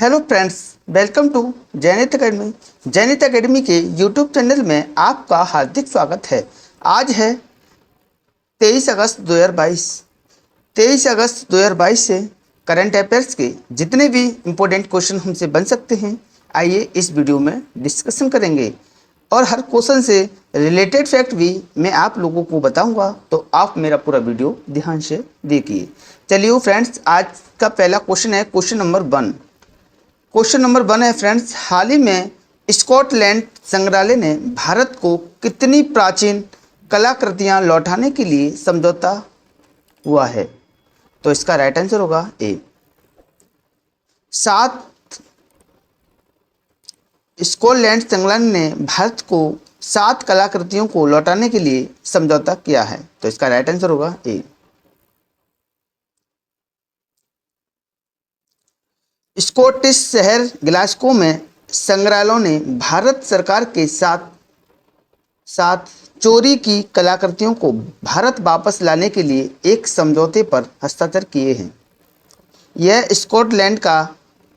Hello friends, welcome to Jainit Academy. Jainit Academy के YouTube channel में आपका हार्दिक स्वागत है। आज है 23 अगस्त 2022। 23 अगस्त 2022 से करंट अफेयर्स के जितने भी इम्पोर्टेंट क्वेश्चन हमसे बन सकते हैं, आइए इस वीडियो में डिस्कशन करेंगे। और हर क्वेश्चन से रिलेटेड फैक्ट भी मैं आप लोगों को बताऊंगा, तो आप मेरा पूरा वीडियो ध्यान से देखिए। चलिए फ्रेंड्स, आज का पहला क्वेश्चन है क्वेश्चन नंबर 1। क्वेश्चन नंबर 1 है फ्रेंड्स, हाल ही में स्कॉटलैंड संग्रहालय ने भारत को कितनी प्राचीन कलाकृतियां लौटाने के लिए समझौता हुआ है? तो इसका राइट आंसर होगा ए 7। स्कॉटलैंड संग्रहालय ने भारत को 7 कलाकृतियों को लौटाने के लिए समझौता किया है। तो इसका राइट आंसर होगा ए। स्कॉटिश शहर ग्लासगो में संग्रहालयों ने भारत सरकार के साथ साथ चोरी की कलाकृतियों को भारत वापस लाने के लिए एक समझौते पर हस्ताक्षर किए हैं। यह स्कॉटलैंड का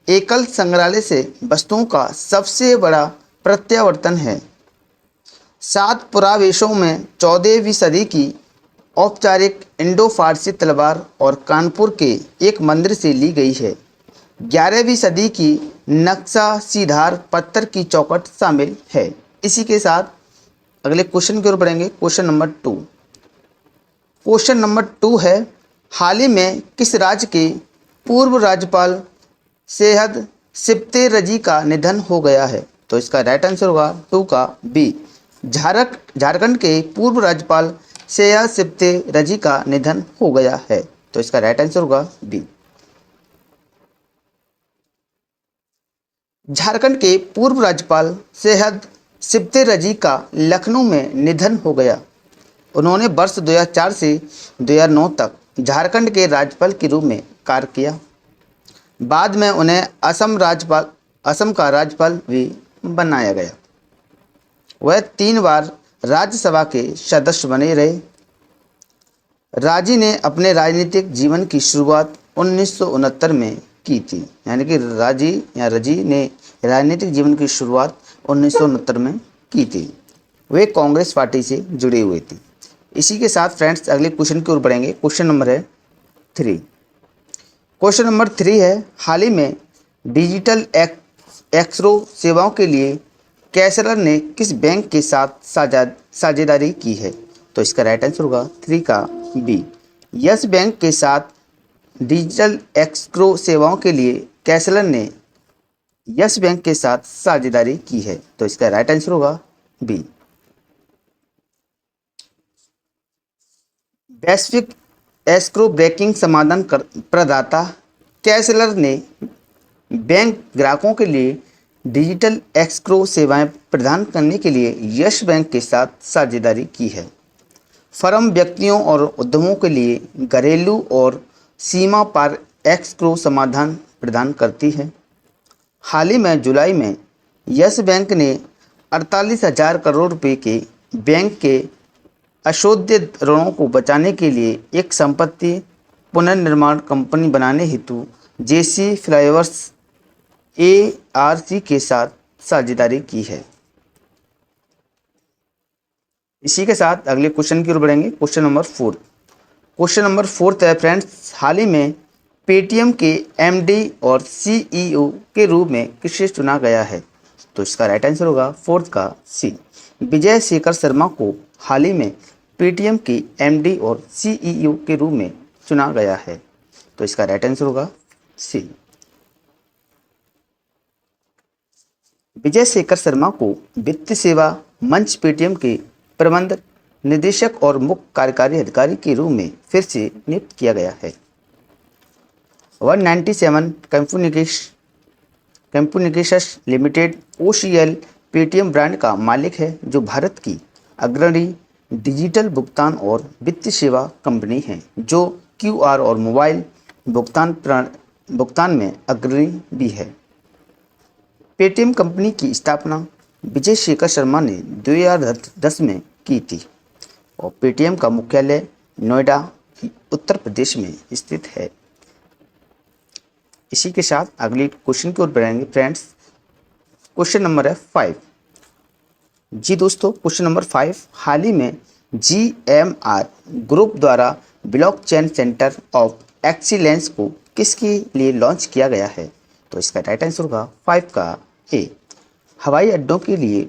एकल संग्रहालय से वस्तुओं का सबसे बड़ा प्रत्यावर्तन है। 7 पुरावेशों में 14वीं सदी की औपचारिक इंडो फारसी तलवार और कानपुर के एक मंदिर से ली गई है। 11वीं सदी की नक्शा सीधार पत्थर की चौखट शामिल है। इसी के साथ अगले क्वेश्चन की ओर बढ़ेंगे। Question number 2। क्वेश्चन नंबर 2 है, हाल ही में किस राज्य के पूर्व राज्यपाल सैयद सिब्ते रजी का निधन हो गया है? तो इसका राइट आंसर होगा 2 का बी। झारखंड के पूर्व राज्यपाल सैयद सिब्ते रजी का निधन हो गया है। तो इसका राइट आंसर होगा बी। झारखंड के पूर्व राज्यपाल सैयद सिब्ते रजी का लखनऊ में निधन हो गया। उन्होंने वर्ष 2004 से 2009 तक झारखंड के राज्यपाल के रूप में कार्य किया। बाद में उन्हें असम का राज्यपाल भी बनाया गया। वह 3 बार राज्यसभा के सदस्य बने रहे। राजी ने अपने राजनीतिक जीवन की शुरुआत 1969 में की थी, यानी कि रजी ने राजनीतिक जीवन की शुरुआत 1969 में की थी। वे कांग्रेस पार्टी से जुड़े हुए थे। इसी के साथ फ्रेंड्स अगले क्वेश्चन की ओर बढ़ेंगे। क्वेश्चन नंबर है 3। क्वेश्चन नंबर 3 है, हाल ही में डिजिटल एक्सरो सेवाओं के लिए कैसलर ने किस बैंक के साथ साझेदारी की है? तो इसका राइट आंसर होगा 3 का बी। यस बैंक के साथ डिजिटल एक्सक्रो सेवाओं के लिए कैसलर ने यस बैंक के साथ साझेदारी की है। तो इसका राइट आंसर होगा बी। वैश्विक एस्क्रो ब्रेकिंग समाधान प्रदाता कैसलर ने बैंक ग्राहकों के लिए डिजिटल एस्क्रो सेवाएं प्रदान करने के लिए यस बैंक के साथ साझेदारी की है। फर्म व्यक्तियों और उद्यमों के लिए घरेलू और सीमा पार एस्क्रो समाधान प्रदान करती है। हाल ही में जुलाई में यस बैंक ने 48,000 करोड़ रुपए के बैंक के अशोधित ऋणों को बचाने के लिए एक संपत्ति पुनर्निर्माण कंपनी बनाने हेतु जेसी फ्लाइओवर्स ARC के साथ साझेदारी की है। इसी के साथ अगले क्वेश्चन की ओर बढ़ेंगे। Question number 4। क्वेश्चन नंबर 4 है फ्रेंड्स, हाल ही में पेटीएम के MD और CEO के रूप में किसे चुना गया है? तो इसका राइट आंसर होगा 4 का सी। विजय शेखर शर्मा को हाल ही में पेटीएम के MD और CEO के रूप में चुना गया है। तो इसका राइट आंसर होगा सी। विजय शेखर शर्मा को वित्तीय सेवा मंच पेटीएम के प्रबंध निदेशक और मुख्य कार्यकारी अधिकारी के रूप में फिर से नियुक्त किया गया है। 197 communications limited OCL Paytm brand का मालिक है, जो भारत की अग्रणी डिजिटल भुगतान और वित्तीय सेवा कंपनी है, जो QR और मोबाइल भुगतान में अग्रणी भी है। पेटीएम कंपनी की स्थापना विजय शेखर शर्मा ने 2010 में की थी और पेटीएम का मुख्यालय नोएडा, उत्तर प्रदेश में स्थित है। इसी के साथ अगली क्वेश्चन की ओर बढ़ेंगे फ्रेंड्स। क्वेश्चन नंबर है 5। जी दोस्तों, क्वेश्चन नंबर 5, हाल ही में GMR ग्रुप द्वारा ब्लॉकचेन सेंटर ऑफ एक्सीलेंस को किसके लिए लॉन्च किया गया है? तो इसका राइट आंसर होगा 5 का ए। हवाई अड्डों के लिए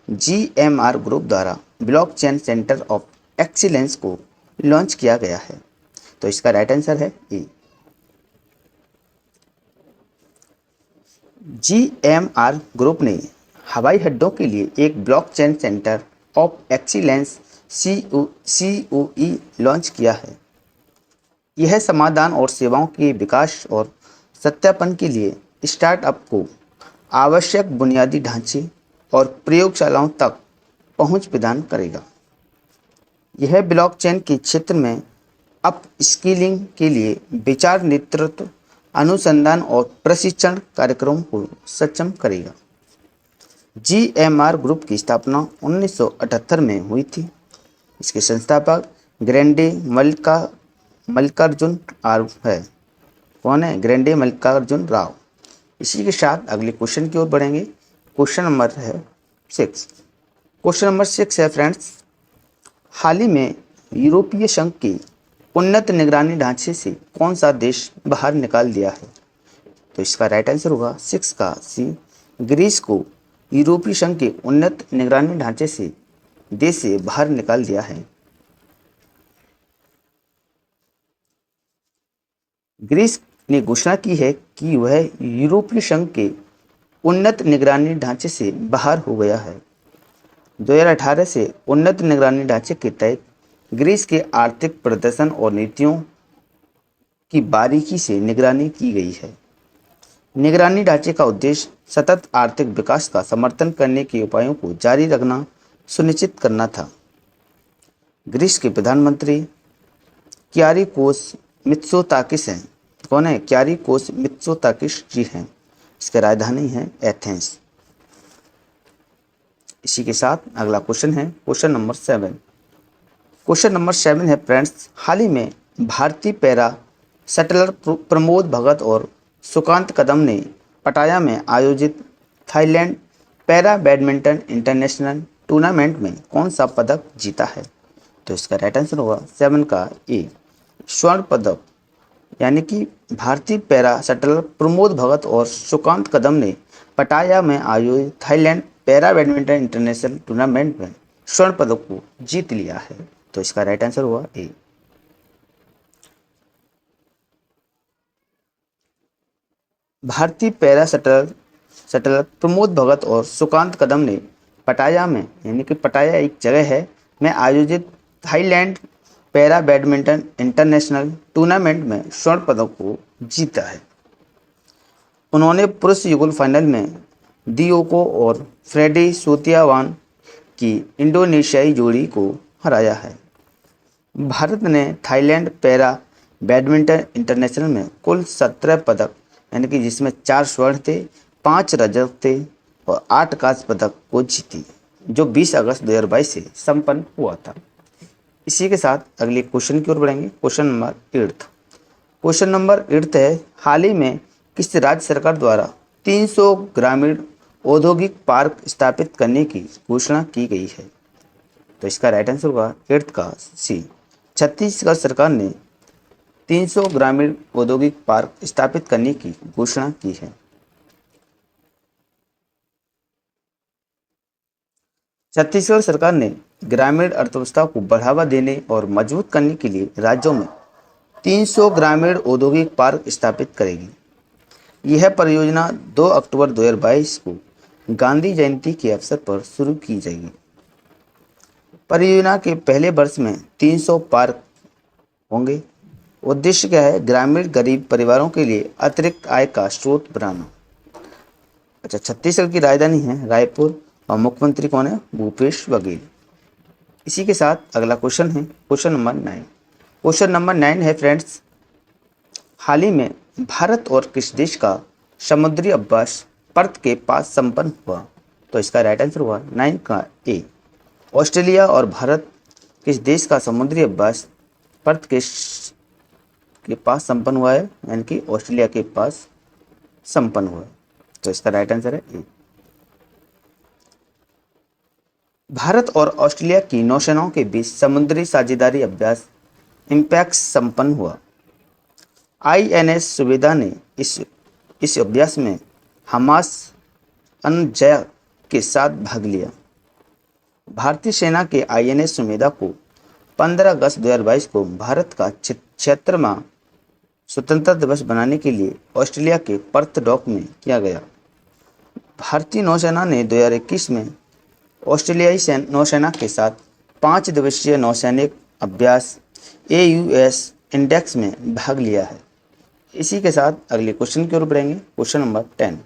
GMR ग्रुप द्वारा ब्लॉकचेन सेंटर ऑफ एक्सीलेंस को लॉन्च किया गया है। तो इसका राइट आंसर है ए। GMR ग्रुप ने हवाई अड्डों के लिए एक blockchain centre of excellence COE launch किया है। यह समाधान और सेवाओं के विकास और सत्यापन के लिए स्टार्टअप को आवश्यक बुनियादी ढांचे और प्रयोगशालाओं तक पहुंच प्रदान करेगा। यह ब्लॉकचेन के क्षेत्र में अप स्किलिंग के लिए विचार, नेतृत्व, अनुसंधान और प्रशिक्षण कार्यक्रमों को सक्षम करेगा। GMR ग्रुप की स्थापना 1978 में हुई थी। इसके संस्थापक ग्रैंडे मल्लिकार्जुन राव है। कौन है? ग्रैंडे मल्लिकार्जुन राव। इसी के साथ अगले क्वेश्चन की ओर बढ़ेंगे। क्वेश्चन नंबर है 6। क्वेश्चन नंबर 6 है फ्रेंड्स, हाल ही में यूरोपीय संघ के उन्नत निगरानी ढांचे से कौन सा देश बाहर निकाल दिया है? तो इसका राइट आंसर होगा 6 का सी। ग्रीस को यूरोपीय संघ के उन्नत निगरानी ढांचे से देश से बाहर निकाल दिया है। ग्रीस ने घोषणा की है कि वह यूरोपीय संघ के उन्नत निगरानी ढांचे से बाहर हो गया है। 2018 से उन्नत निगरानी ढांचे के तहत ग्रीस के आर्थिक प्रदर्शन और नीतियों की बारीकी से निगरानी की गई है। निगरानी ढांचे का उद्देश्य सतत आर्थिक विकास का समर्थन करने के उपायों को जारी रखना सुनिश्चित करना था। ग्रीस के प्रधानमंत्री क्यारिकोस मित्सोताकिस हैं। कौन है? क्यारिकोस मित्सोताकिस जी हैं। इसकी राजधानी है एथेंस। इसी के साथ अगला क्वेश्चन है क्वेश्चन नंबर 7। क्वेश्चन नंबर 7 है फ्रेंड्स, हाल ही में भारतीय पैरा शटलर प्रमोद भगत और सुकांत कदम ने पटाया में आयोजित Thailand para badminton international tournament में कौन सा पदक जीता है? तो इसका राइट आंसर होगा 7 का ए, स्वर्ण पदक। यानी कि भारतीय पैरा शटलर प्रमोद भगत और सुकांत कदम ने पटाया में आयोजित Thailand para badminton international tournament में स्वर्ण पदक को जीत लिया है। तो इसका राइट आंसर हुआ ए। भारतीय पैरा शटलर प्रमोद भगत और सुकांत कदम ने पटाया में, यानी कि पटाया एक जगह है, में आयोजित Thailand para badminton international tournament में स्वर्ण पदक को जीता है। उन्होंने पुरुष युगल फाइनल में डियोको और फ्रेडी सोतियावान की इंडोनेशियाई जोड़ी को हराया है। भारत ने थाईलैंड पैरा बैडमिंटन इंटरनेशनल में कुल 17 पदक, यानी कि जिसमें 4 स्वर्ण थे, 5 रजत थे और 8 कांस्य पदक को जीती, जो 20 अगस्त 2022 से संपन्न हुआ था। इसी के साथ अगले क्वेश्चन की ओर बढ़ेंगे। Question number 8। क्वेश्चन नंबर 8 है, हाल ही में किस राज्य सरकार द्वारा 300 ग्रामीण औद्योगिक पार्क स्थापित करने की घोषणा की गई है? तो इसका राइट आंसर होगा 8 का सी। छत्तीसगढ़ सरकार ने 300 ग्रामीण औद्योगिक पार्क स्थापित करने की घोषणा की है। छत्तीसगढ़ सरकार ने ग्रामीण अर्थव्यवस्था को बढ़ावा देने और मजबूत करने के लिए राज्यों में 300 ग्रामीण औद्योगिक पार्क स्थापित करेगी। यह परियोजना 2 अक्टूबर 2022 को गांधी जयंती के अवसर पर शुरू की जाएगी। परियोजना के पहले वर्ष में 300 पार्क होंगे। उद्देश्य क्या है? ग्रामीण गरीब परिवारों के लिए अतिरिक्त आय का स्रोत बनाना। अच्छा, छत्तीसगढ़ की राजधानी है रायपुर और मुख्यमंत्री कौन है? भूपेश बघेल। इसी के साथ अगला क्वेश्चन है क्वेश्चन नंबर 9। क्वेश्चन नंबर 9 है फ्रेंड्स, हाल ही में भारत और किस देश का समुद्री अभ्यास पर्थ के पास संपन्न हुआ? तो इसका राइट आंसर हुआ 9 का ए। ऑस्ट्रेलिया और भारत किस देश का समुद्री अभ्यास पर्थ के पास संपन्न हुआ है? यानी कि ऑस्ट्रेलिया के पास संपन्न हुआ। तो इसका राइट आंसर है ए। भारत और ऑस्ट्रेलिया की नौसेनाओं के बीच समुद्री साझेदारी अभ्यास इम्पैक्ट संपन्न हुआ। आईएनएस सुविधा ने इस अभ्यास में हमास अनजय के साथ भाग लिया। भारतीय सेना के आईएनएस सुविधा को 15 अगस्त 2022 को भारत का 76वां स्वतंत्रता दिवस बनाने के लिए ऑस्ट्रेलिया के पर्थ डॉक में किया गया। भारतीय नौसेना ने 2021 में ऑस्ट्रेलियाई नौसेना के साथ 5 दिवसीय नौसैनिक अभ्यास AUS इंडेक्स में भाग लिया है। इसी के साथ अगले क्वेश्चन की ओर बढ़ेंगे। Question number 10।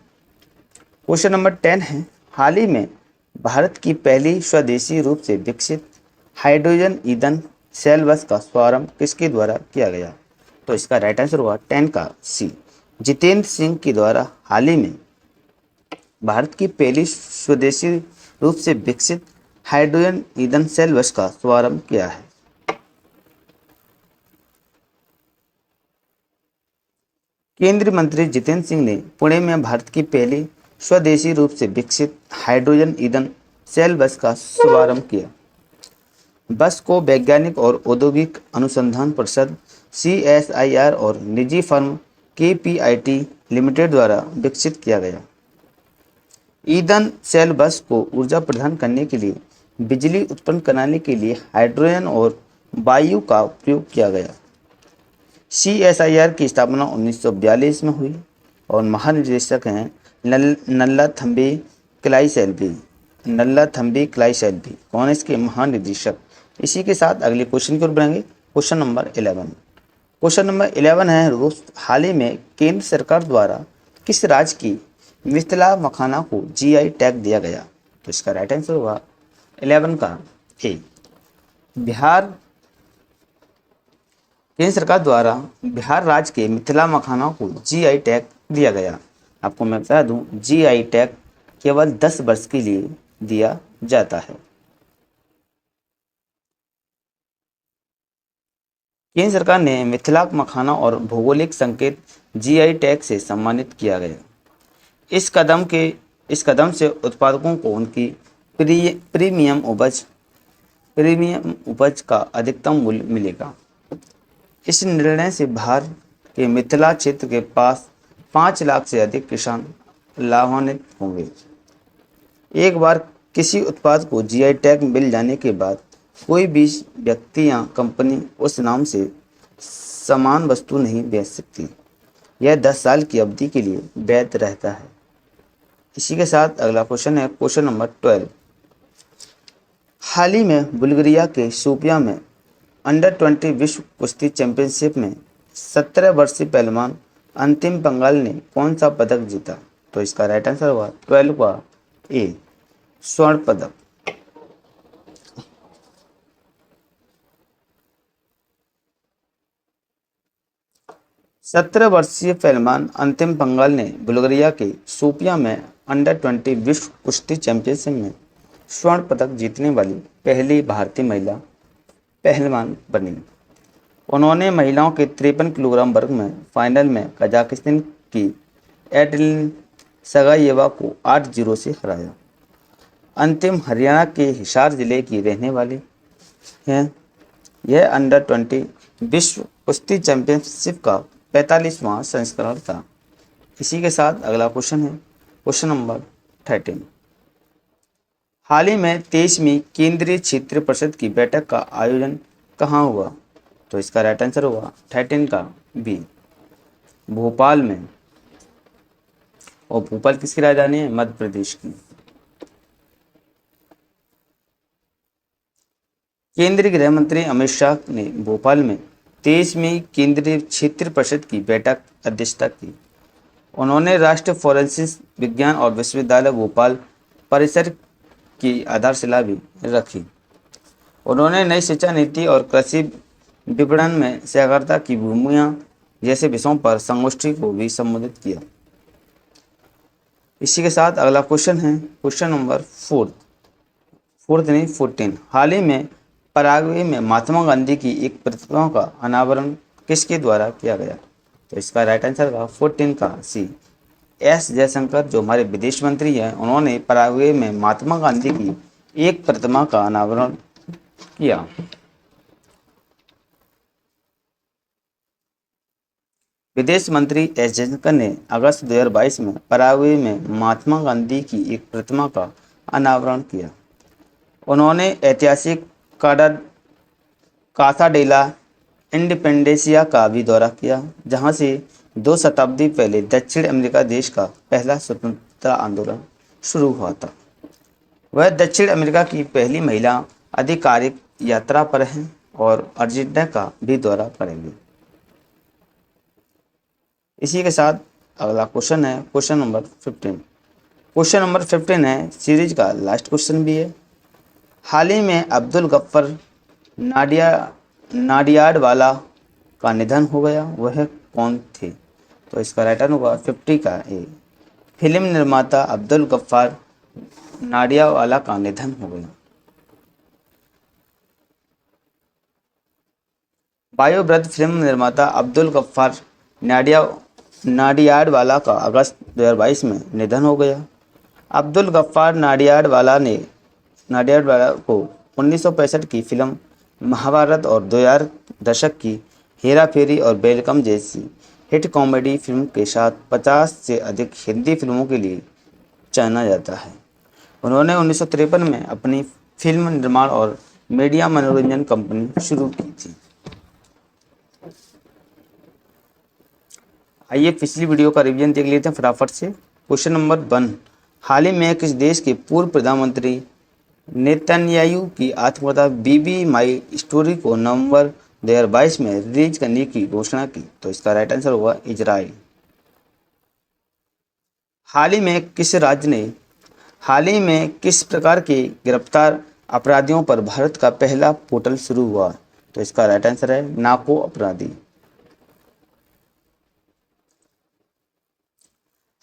क्वेश्चन नंबर 10 है, हाल ही में भारत की पहली स्वदेशी रूप से विकसित हाइड्रोजन ईंधन सेल बस का शुभारंभ किसके द्वारा किया गया? तो इसका राइट आंसर हुआ 10 का सी, जितेंद्र सिंह के द्वारा हाल ही में भारत की पहली स्वदेशी रूप से विकसित हाइड्रोजन ईंधन सेल बस का शुभारंभ किया है। केंद्रीय मंत्री जितेंद्र सिंह ने पुणे में भारत की पहली स्वदेशी रूप से विकसित हाइड्रोजन ईंधन सेल बस का शुभारंभ किया। बस को वैज्ञानिक और औद्योगिक अनुसंधान परिषद CSIR और निजी फर्म KPIT लिमिटेड द्वारा विकसित किया गया। ईंधन सेल बस को ऊर्जा प्रदान करने के लिए बिजली उत्पन्न कराने के लिए हाइड्रोजन और वायु का प्रयोग किया गया। CSIR की स्थापना 1942 में हुई और महानिदेशक हैं नल्लाथम्बी क्लाईसेल्वी। नल्लाथम्बी क्लाईसेल्वी कौन है इसके महानिदेशक? इसी के साथ अगले क्वेश्चन की ओर बढ़ेंगे। Question number 11। क्वेश्चन नंबर 11 है, हाल ही में केंद्र सरकार द्वारा किस राज्य की मिथिला मखाना को GI टैग दिया गया? तो इसका राइट आंसर होगा 11 का ए, बिहार। केंद्र सरकार द्वारा बिहार राज्य के मिथिला मखाना को GI टैग दिया गया। आपको मैं बता दूं, GI टैग केवल 10 वर्ष के लिए दिया जाता है। केंद्र सरकार ने मिथिला मखाना और भौगोलिक संकेत GI टैग से सम्मानित किया गया। इस कदम से उत्पादकों को उनकी प्रीमियम उपज का अधिकतम मूल्य मिलेगा। इस निर्णय से बिहार के मिथिला क्षेत्र के पास 5 लाख से अधिक किसान लाभान्वित होंगे। एक बार किसी उत्पाद को GI टैग मिल जाने के बाद कोई भी व्यक्ति या कंपनी उस नाम से समान वस्तु नहीं बेच सकती। यह 10 साल की अवधि के लिए वैध रहता है। इसी के साथ अगला क्वेश्चन है क्वेश्चन नंबर 12। हाल ही में बुल्गारिया के सोफिया में अंडर-20 विश्व कुश्ती चैंपियनशिप में 17 वर्षीय पहलवान अंतिम पंगाल ने कौन सा पदक जीता? तो इसका राइट आंसर हुआ 12 का ए, स्वर्ण पदक। सत्रह वर्षीय पहलवान अंतिम पंगाल ने बुल्गारिया के सोफिया में अंडर-20 विश्व कुश्ती चैंपियनशिप में स्वर्ण पदक जीतने वाली पहली भारतीय महिला पहलवान बनी। उन्होंने महिलाओं के 53 किलोग्राम वर्ग में फाइनल में कजाकिस्तान की एडलिन सगाइएवा को 8-0 से हराया। अंतिम हरियाणा के हिसार जिले की रहने वाली हैं। यह अंडर-20 विश्व कुश्ती चैंपियनशिप का 45वां संस्करण था। इसी के साथ अगला क्वेश्चन है क्वेश्चन नंबर 13। हाल ही में 23वीं केंद्रीय क्षेत्रीय परिषद की बैठक का आयोजन कहाँ हुआ? तो इसका राइट आंसर होगा 13 का बी, भोपाल में। और भोपाल किसकी राजधानी है? मध्य प्रदेश की। केंद्रीय गृह मंत्री अमित शाह ने भोपाल में 23वीं केंद्रीय क्षेत्रीय परिषद की बैठक अध्यक्षता की। उन्होंने राष्ट्रीय फोरेंसिक विज्ञान और विश्वविद्यालय भोपाल परिसर की आधारशिला भी रखी। उन्होंने नई शिक्षा नीति और कृषि विपणन में सहकारिता की भूमिका जैसे विषयों पर संगोष्ठी को भी संबोधित किया। इसी के साथ अगला क्वेश्चन है क्वेश्चन नंबर 14। हाल ही में पराग्वे में महात्मा गांधी की एक प्रतिमा का अनावरण किसके द्वारा किया गया? तो इसका राइट आंसर होगा 14 का सी, एस जयशंकर जो हमारे विदेश मंत्री हैं, उन्होंने पराग्वे में महात्मा गांधी की एक प्रतिमा का अनावरण किया। विदेश मंत्री एस जयशंकर ने अगस्त 2022 में पराग्वे में महात्मा गांधी की एक प्रतिमा का अनावरण किया। उन्होंने ऐतिहासिक काडा कासाडेला इंडिपेंडेंसिया का भी दौरा किया, जहां से 2 शताब्दी पहले दक्षिण अमेरिका देश का पहला स्वतंत्रता आंदोलन शुरू हुआ था। वह दक्षिण अमेरिका की पहली महिला आधिकारिक यात्रा पर हैं और अर्जेंटीना का भी दौरा करेंगे। इसी के साथ अगला क्वेश्चन है क्वेश्चन नंबर 15। क्वेश्चन नंबर 15 है सीरीज का लास्ट क्वेश्चन भी है। हाल ही में अब्दुल गफ्फार नाडियाडवाला का निधन हो गया, वह कौन थे? तो इसका राइट आंसर होगा 50 का ए। फिल्म निर्माता अब्दुल गफ्फार नाडियाडवाला का निधन हो गया। वायुव्रत फिल्म निर्माता अब्दुल गफ्फार नाडियाडवाला का अगस्त 2022 में निधन हो गया। अब्दुल गफ्फार नाडियाडवाला को 1965 की फिल्म महाभारत और 2000 दशक की हेरा फेरी और वेलकम जैसी हिट कॉमेडी फिल्म के साथ 50 से अधिक हिंदी फिल्मों के लिए जाना जाता है। उन्होंने 1953 में अपनी फिल्म निर्माण और मीडिया मनोरंजन कंपनी शुरू की थी। आइए पिछली वीडियो का रिवीजन देख लेते हैं फटाफट से। क्वेश्चन नंबर 1, हाल ही में किस देश के पूर्व प्रधानमंत्री नेतन्याहू की आत्मकथा बीबी माई स्टोरी को नवंबर 2022 में रिलीज करने की घोषणा की? तो इसका राइट आंसर होगा इजराइल। हाल ही में किस प्रकार के गिरफ्तार अपराधियों पर भारत का पहला पोर्टल शुरू हुआ? तो इसका राइट आंसर है नाको अपराधी।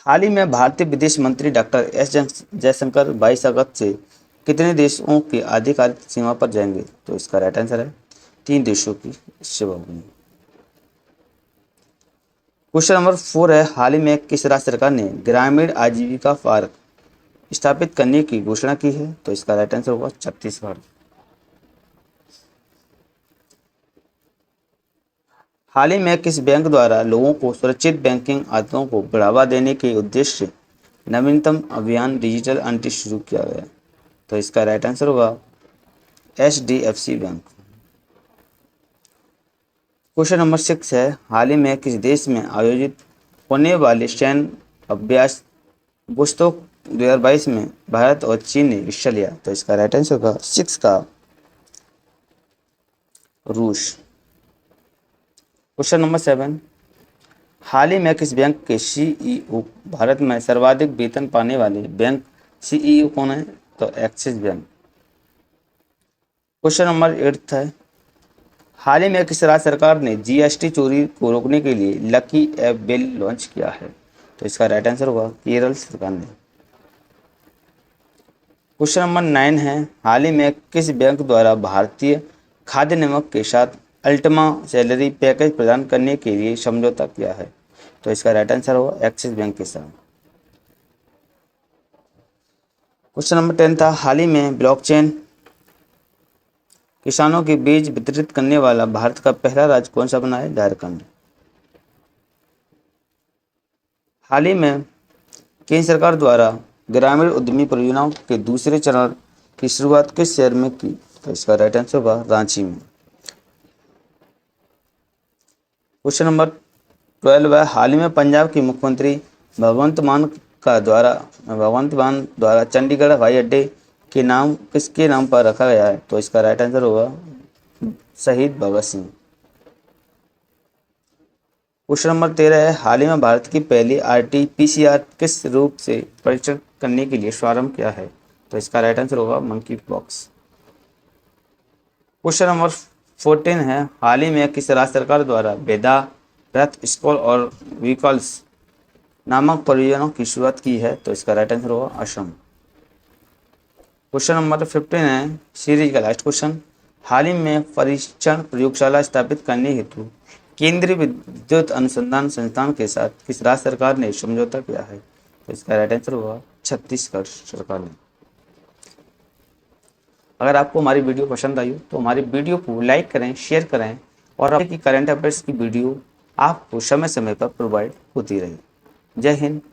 हाल ही में भारतीय विदेश मंत्री डॉक्टर एस जयशंकर 22 अगस्त से कितने देशों की आधिकारिक सीमा पर जाएंगे? तो इसका राइट आंसर है 3 देशों की सेवा होगी। क्वेश्चन नंबर 4 है, हाल ही में किस राज्य सरकार ने ग्रामीण आजीविका पार्क स्थापित करने की घोषणा की है? तो इसका राइट आंसर होगा छत्तीसगढ़। हाल ही में किस बैंक द्वारा लोगों को सुरक्षित बैंकिंग आदतों को बढ़ावा देने के उद्देश्य से नवीनतम अभियान डिजिटल आंटी शुरू किया गया? तो इसका राइट आंसर होगा HDFC बैंक। क्वेश्चन नंबर 6 है, हाल ही में किस देश में आयोजित होने वाले सैन्य अभ्यास वोस्तोक 2022 में भारत और चीन ने हिस्सा लिया? तो इसका राइट आंसर होगा 6 का रूस। क्वेश्चन नंबर 7, हाल ही में किस बैंक के CEO भारत में सर्वाधिक वेतन पाने वाले बैंक CEO कौन है? तो एक्सिस बैंक। क्वेश्चन नंबर 8 है, हाल ही में किस राज्य सरकार ने GST चोरी को रोकने के लिए लकी ऐप बिल लॉन्च किया है? तो इसका राइट आंसर होगा केरल सरकार ने। क्वेश्चन नंबर 9 है, हाल ही में किस बैंक द्वारा भारतीय खाद्य नमक के साथ अल्टीमा सैलरी पैकेज प्रदान करने के लिए समझौता किया है? तो इसका राइट आंसर होगा एक्सिस बैंक के साथ। क्वेश्चन नंबर 10 था, हाल ही में ब्लॉकचेन किसानों के बीच वितरित करने वाला भारत का पहला राज्य कौन सा बना है? झारखंड। हाल ही में केंद्र सरकार द्वारा ग्रामीण उद्यमी परियोजनाओं के दूसरे चरण की शुरुआत किस शहर में की? तो इसका राइट आंसर होगा रांची में। क्वेश्चन नंबर 12 है, हाल ही में पंजाब के मुख्यमंत्री भगवंत मान द्वारा चंडीगढ़ हवाई अड्डे के नाम किसके नाम पर रखा गया है? तो इसका राइट आंसर होगा शहीद भगत सिंह। क्वेश्चन नंबर 13 है, हाल ही में भारत की पहली RT-PCR किस रोग से परीक्षण करने के लिए शुभारंभ किया है? तो इसका राइट आंसर होगा मंकी पॉक्स। क्वेश्चन नंबर 14 है, हाल ही में किस राज्य सरकार द्वारा वेदा रथ स्कूल और व्हीकल्स नामक परियोजनाओं की शुरुआत की है? तो इसका राइट आंसर होगा असम। क्वेश्चन नंबर 15 है, सीरीज का लास्ट क्वेश्चन, हाल ही में परीक्षण प्रयोगशाला स्थापित करने हेतु केंद्रीय विद्युत अनुसंधान संस्थान के साथ किस राज्य सरकार ने समझौता किया है? तो इसका राइट आंसर होगा छत्तीसगढ़ सरकार ने। अगर आपको हमारी वीडियो पसंद आई हो तो हमारी वीडियो को लाइक करें, शेयर करें और अपने की करंट अफेयर्स की वीडियो आपको समय समय पर प्रोवाइड होती रहे। जय हिंद,